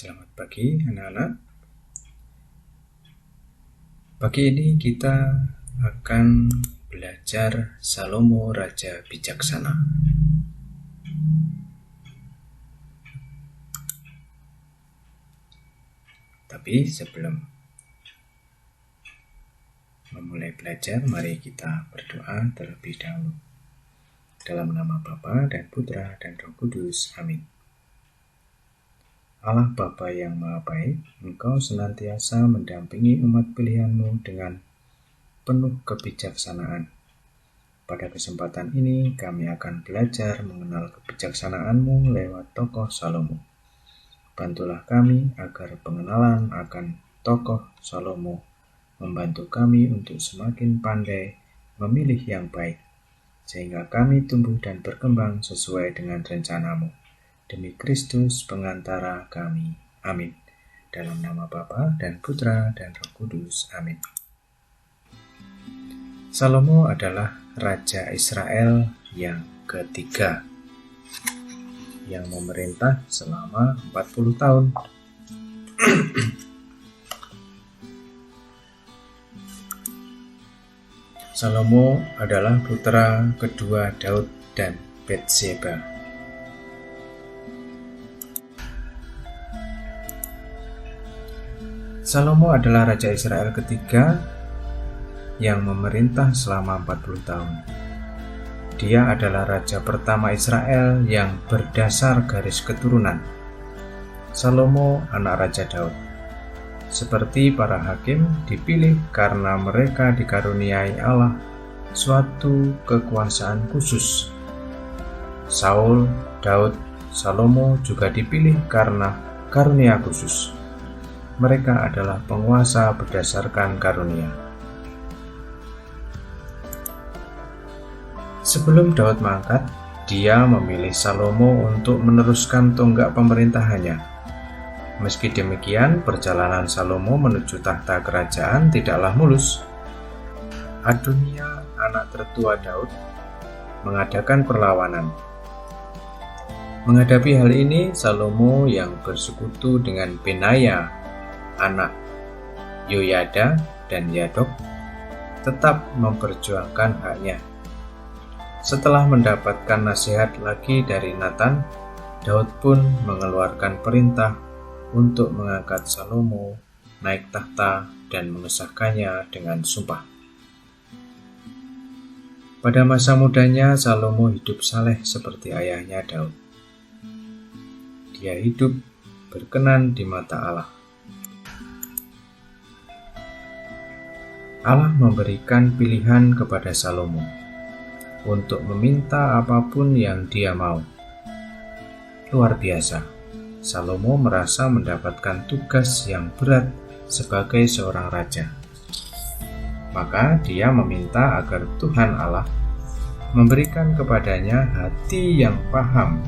Selamat pagi anak-anak. Pagi ini kita akan belajar Salomo Raja Bijaksana. Tapi sebelum memulai belajar, mari kita berdoa terlebih dahulu. Dalam nama Bapa dan Putra dan Roh Kudus. Amin. Allah Bapa yang Maha Baik, Engkau senantiasa mendampingi umat pilihan-Mu dengan penuh kebijaksanaan. Pada kesempatan ini kami akan belajar mengenal kebijaksanaan-Mu lewat tokoh Salomo. Bantulah kami agar pengenalan akan tokoh Salomo membantu kami untuk semakin pandai memilih yang baik, sehingga kami tumbuh dan berkembang sesuai dengan rencana-Mu. Demi Kristus pengantara kami. Amin. Dalam nama Bapa dan Putra dan Roh Kudus. Amin. Salomo adalah Raja Israel yang ketiga yang memerintah selama 40 tahun. Salomo adalah putra kedua Daud dan Batseba. Salomo adalah Raja Israel ketiga yang memerintah selama 40 tahun. Dia adalah Raja pertama Israel yang berdasar garis keturunan. Salomo anak Raja Daud. Seperti para hakim dipilih karena mereka dikaruniai Allah suatu kekuasaan khusus. Saul, Daud, Salomo juga dipilih karena karunia khusus. Mereka adalah penguasa berdasarkan karunia. Sebelum Daud mangkat, dia memilih Salomo untuk meneruskan tonggak pemerintahannya. Meski demikian, perjalanan Salomo menuju tahta kerajaan tidaklah mulus. Adonia, anak tertua Daud, mengadakan perlawanan. Menghadapi hal ini, Salomo yang bersekutu dengan Benaya, anak Yoyada dan Yadok, tetap memperjuangkan haknya. Setelah mendapatkan nasihat lagi dari Nathan, Daud pun mengeluarkan perintah untuk mengangkat Salomo naik tahta dan mengesahkannya dengan sumpah. Pada masa mudanya, Salomo hidup saleh seperti ayahnya Daud. Dia hidup berkenan di mata Allah. Allah memberikan pilihan kepada Salomo untuk meminta apapun yang dia mau. Luar biasa, Salomo merasa mendapatkan tugas yang berat sebagai seorang raja. Maka dia meminta agar Tuhan Allah memberikan kepadanya hati yang paham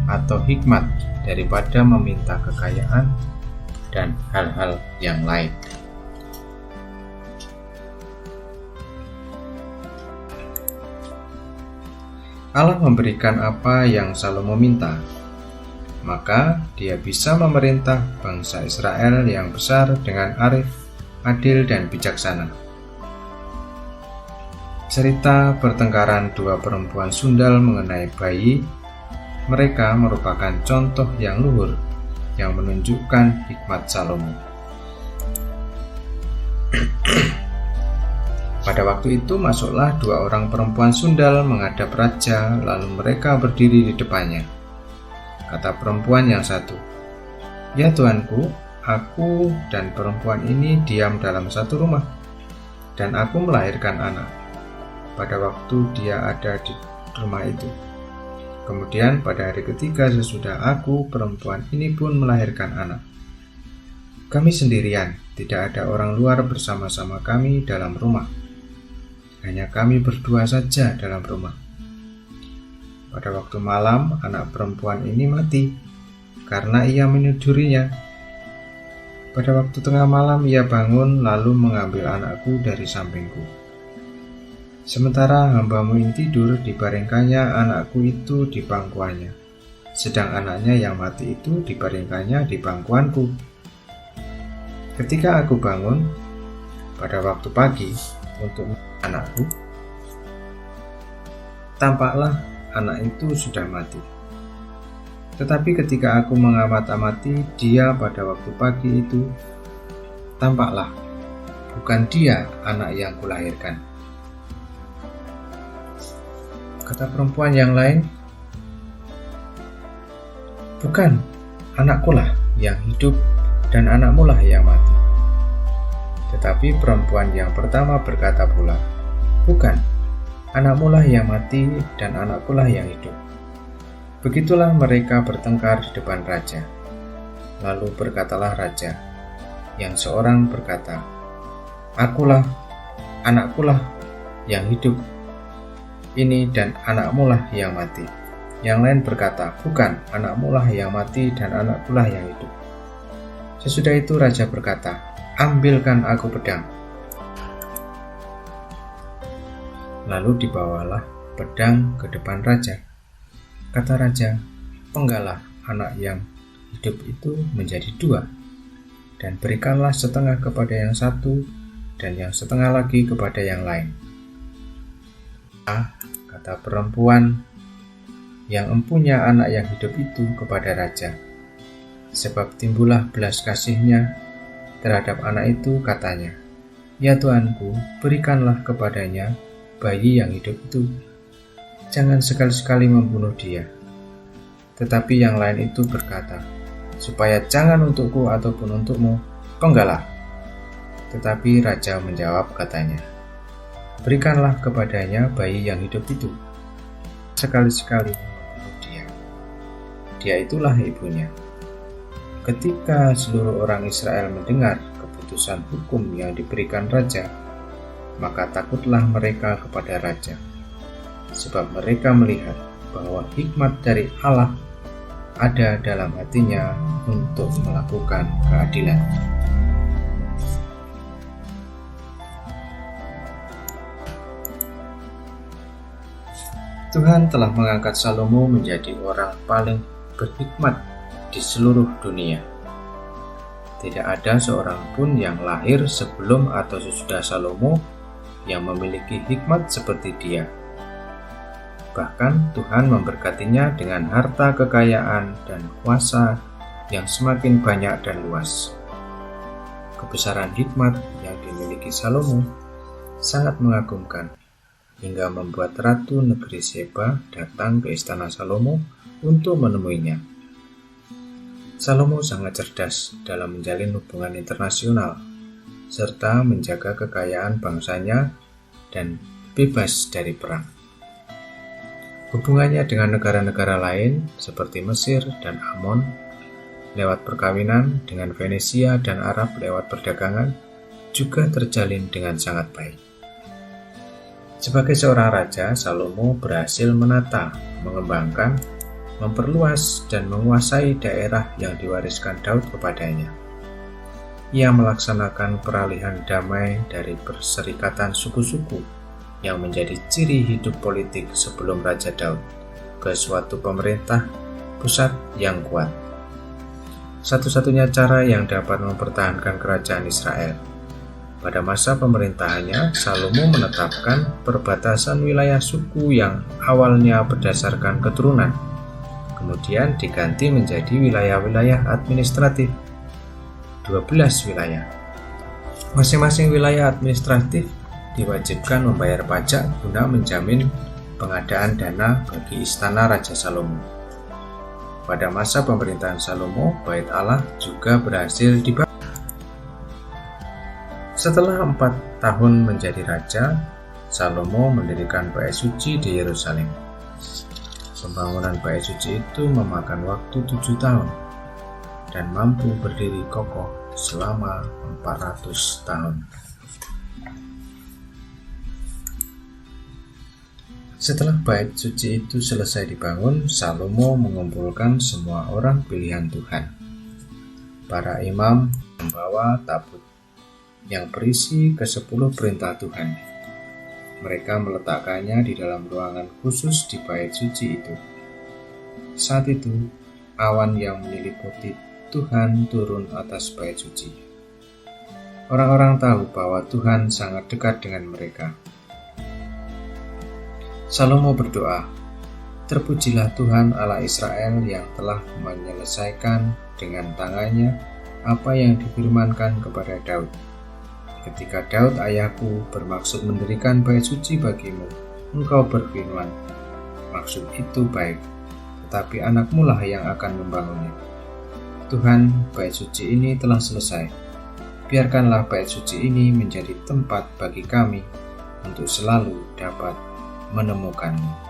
atau hikmat daripada meminta kekayaan dan hal-hal yang lain. Allah memberikan apa yang Salomo minta, maka dia bisa memerintah bangsa Israel yang besar dengan arif, adil, dan bijaksana. Cerita pertengkaran dua perempuan sundal mengenai bayi, mereka merupakan contoh yang luhur yang menunjukkan hikmat Salomo. Pada waktu itu masuklah dua orang perempuan sundal menghadap raja, lalu mereka berdiri di depannya. Kata perempuan yang satu, "Ya Tuanku, aku dan perempuan ini diam dalam satu rumah, dan aku melahirkan anak pada waktu dia ada di rumah itu. Kemudian pada hari ketiga sesudah aku, perempuan ini pun melahirkan anak. Kami sendirian, tidak ada orang luar bersama-sama kami dalam rumah. Hanya kami berdua saja dalam rumah. Pada waktu malam, anak perempuan ini mati karena ia menidurinya. Pada waktu tengah malam ia bangun lalu mengambil anakku dari sampingku. Sementara hambamu yang tidur, dibaringkannya anakku itu di pangkuannya. sedang anaknya yang mati itu dibaringkannya di bangkuanku. Ketika aku bangun pada waktu pagi untuk anakku, tampaklah anak itu sudah mati. Tetapi ketika aku mengamat-amati dia pada waktu pagi itu, tampaklah bukan dia anak yang kulahirkan. Kata perempuan yang lain, bukan, anakkulah yang hidup dan anakmulah yang mati. Tetapi perempuan yang pertama berkata pula, bukan, anakmulah yang mati dan anakkulah yang hidup. Begitulah mereka bertengkar di depan raja. Lalu berkatalah raja, yang seorang berkata, akulah, anakkulah yang hidup ini dan anakmulah yang mati. Yang lain berkata, bukan, anakmulah yang mati dan anakkulah yang hidup. Sesudah itu raja berkata, ambilkan aku pedang. Lalu dibawalah pedang ke depan raja. Kata raja, penggalah anak yang hidup itu menjadi 2, dan berikanlah setengah kepada yang satu, dan yang setengah lagi kepada yang lain. Kata perempuan yang empunya anak yang hidup itu kepada raja, sebab timbullah belas kasihnya terhadap anak itu, katanya, ya Tuanku, berikanlah kepadanya bayi yang hidup itu. Jangan sekali-sekali membunuh dia. Tetapi yang lain itu berkata, supaya jangan untukku ataupun untukmu, penggalah. Tetapi raja menjawab katanya, berikanlah kepadanya bayi yang hidup itu. Sekali-sekali membunuh dia. Dia itulah ibunya. Ketika seluruh orang Israel mendengar keputusan hukum yang diberikan raja, maka takutlah mereka kepada raja. Sebab mereka melihat bahwa hikmat dari Allah ada dalam hatinya untuk melakukan keadilan. Tuhan telah mengangkat Salomo menjadi orang paling berhikmat di seluruh dunia. Tidak ada seorang pun yang lahir sebelum atau sesudah Salomo yang memiliki hikmat seperti dia. Bahkan Tuhan memberkatinya dengan harta kekayaan dan kuasa yang semakin banyak dan luas. Kebesaran hikmat yang dimiliki Salomo sangat mengagumkan, hingga membuat Ratu Negeri Seba datang ke istana Salomo untuk menemuinya. Salomo sangat cerdas dalam menjalin hubungan internasional, serta menjaga kekayaan bangsanya dan bebas dari perang. Hubungannya dengan negara-negara lain seperti Mesir dan Amon lewat perkawinan, dengan Venesia dan Arab lewat perdagangan juga terjalin dengan sangat baik. Sebagai seorang raja, Salomo berhasil menata, mengembangkan, memperluas dan menguasai daerah yang diwariskan Daud kepadanya. Ia melaksanakan peralihan damai dari perserikatan suku-suku yang menjadi ciri hidup politik sebelum Raja Daud ke suatu pemerintah pusat yang kuat. Satu-satunya cara yang dapat mempertahankan kerajaan Israel. Pada masa pemerintahannya, Salomo menetapkan perbatasan wilayah suku yang awalnya berdasarkan keturunan, kemudian diganti menjadi wilayah-wilayah administratif, 12 wilayah. Masing-masing wilayah administratif diwajibkan membayar pajak guna menjamin pengadaan dana bagi istana Raja Salomo. Pada masa pemerintahan Salomo, Bait Allah juga berhasil dibangun. Setelah 4 tahun menjadi raja, Salomo mendirikan Bait Suci di Yerusalem. Pembangunan Bait Suci itu memakan waktu 7 tahun dan mampu berdiri kokoh selama 400 tahun. Setelah Bait Suci itu selesai dibangun, Salomo mengumpulkan semua orang pilihan Tuhan. Para imam membawa tabut yang berisi ke-10 perintah Tuhan. Mereka meletakkannya di dalam ruangan khusus di Bait Suci itu. Saat itu, awan yang menyelimuti Tuhan turun atas bait suci. Orang-orang tahu bahwa Tuhan sangat dekat dengan mereka. Salomo berdoa, "Terpujilah Tuhan Allah Israel yang telah menyelesaikan dengan tangannya apa yang difirmankan kepada Daud. Ketika Daud ayahku bermaksud mendirikan bait suci bagimu, engkau berfirman, maksud itu baik, tetapi anakmu lah yang akan membangunnya. Tuhan, bait suci ini telah selesai. Biarkanlah bait suci ini menjadi tempat bagi kami untuk selalu dapat menemukanmu."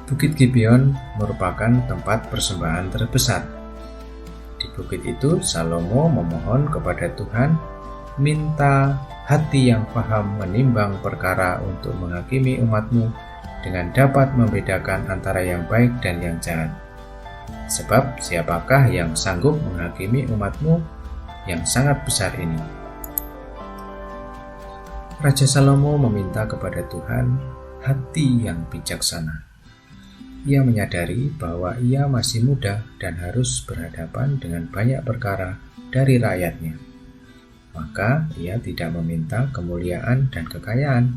Bukit Gibeon merupakan tempat persembahan terbesar. Di bukit itu, Salomo memohon kepada Tuhan, minta hati yang paham menimbang perkara untuk menghakimi umatmu dengan dapat membedakan antara yang baik dan yang jahat. Sebab siapakah yang sanggup menghakimi umatmu yang sangat besar ini? Raja Salomo meminta kepada Tuhan hati yang bijaksana. Ia menyadari bahwa ia masih muda dan harus berhadapan dengan banyak perkara dari rakyatnya. Maka ia tidak meminta kemuliaan dan kekayaan.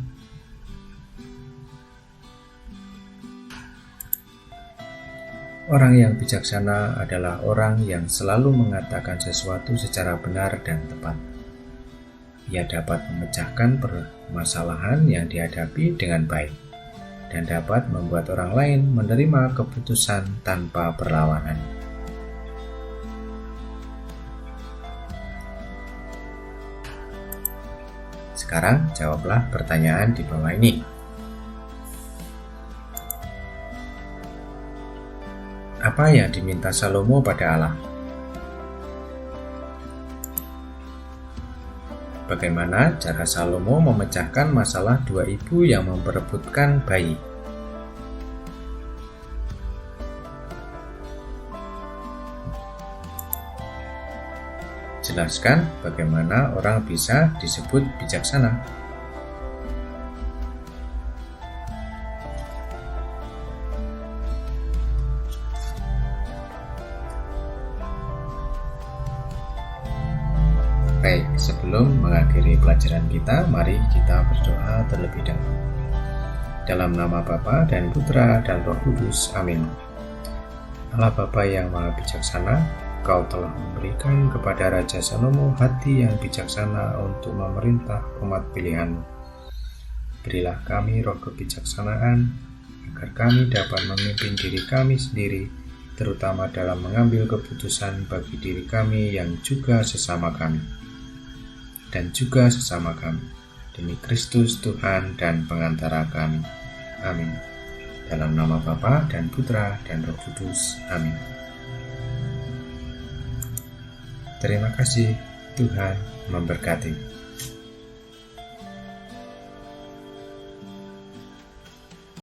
Orang yang bijaksana adalah orang yang selalu mengatakan sesuatu secara benar dan tepat. Ia dapat memecahkan permasalahan yang dihadapi dengan baik dan dapat membuat orang lain menerima keputusan tanpa perlawanan. Sekarang jawablah pertanyaan di bawah ini. Apa yang diminta Salomo pada Allah? Bagaimana cara Salomo memecahkan masalah dua ibu yang memperebutkan bayi? Jelaskan bagaimana orang bisa disebut bijaksana. Baik, sebelum mengakhiri pelajaran kita, mari kita berdoa terlebih dahulu. Dalam nama Bapa dan Putra dan Roh Kudus, amin. Allah Bapa yang Maha Bijaksana, Kau telah memberikan kepada Raja Salomo hati yang bijaksana untuk memerintah umat pilihan-Mu. Berilah kami roh kebijaksanaan, agar kami dapat memimpin diri kami sendiri, terutama dalam mengambil keputusan bagi diri kami yang juga sesama kami, dan juga sesama kami, demi Kristus Tuhan dan pengantara kami. Amin. Dalam nama Bapa dan Putra dan Roh Kudus. Amin. Terima kasih. Tuhan memberkati.